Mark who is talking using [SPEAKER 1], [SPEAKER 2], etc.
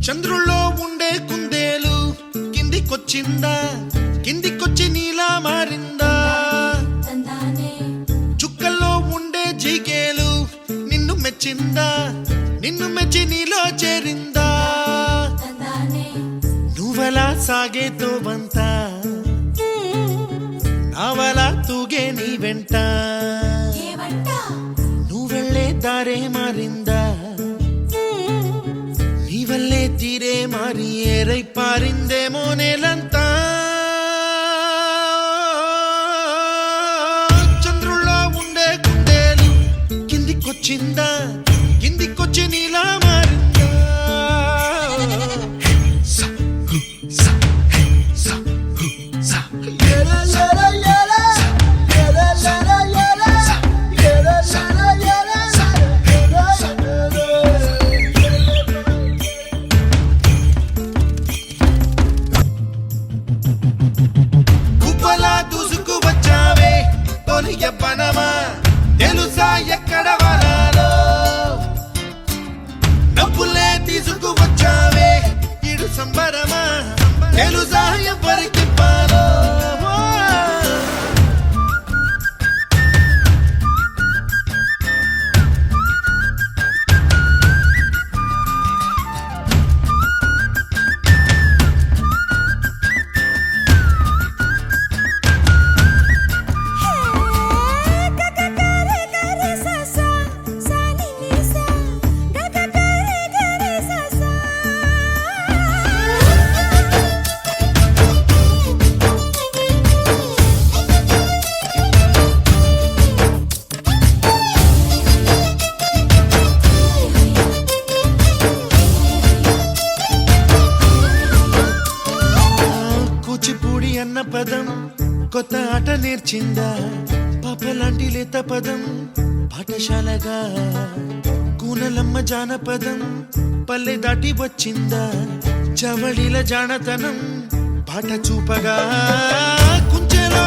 [SPEAKER 1] చంద్రుల్లో ఉండే కుందేలు కిందికొచ్చిందా, కిందికొచ్చి నీలా మారిందా? చుక్కల్లో ఉండే జిగేలు నిన్ను మెచ్చిందా, నిన్ను మెచ్చి నీలో చేరిందా? నువ్వలా సాగే తోవంత నావలా తూగే నీ వెంట, నువ్వెళ్ళే దారే మారిందా, నీవల్లే తీరే మారి ఏరై పారిందేమో నేలంతా. చంద్రుల్లో ఉండే కుందేలు కిందికొచ్చిందా, కిందికొచ్చి నీలా మారిందా? యవ్వనమా తెలుసా ఎక్కడ వరాలో, డబ్బులే తీసుకువచ్చావే ఇడు సంబరమా తెలుసా ఎవరికి పాలో? కూచిపూడి అన్న పదం కొత్త ఆట నేర్చిందా, పాపలాంటి లేత పదం పాఠశాలగా, కూనలమ్మ జానపదం పల్లె దాటి వచ్చిందా, చవళిల జానతనం పాట చూపగా, కుంచెలో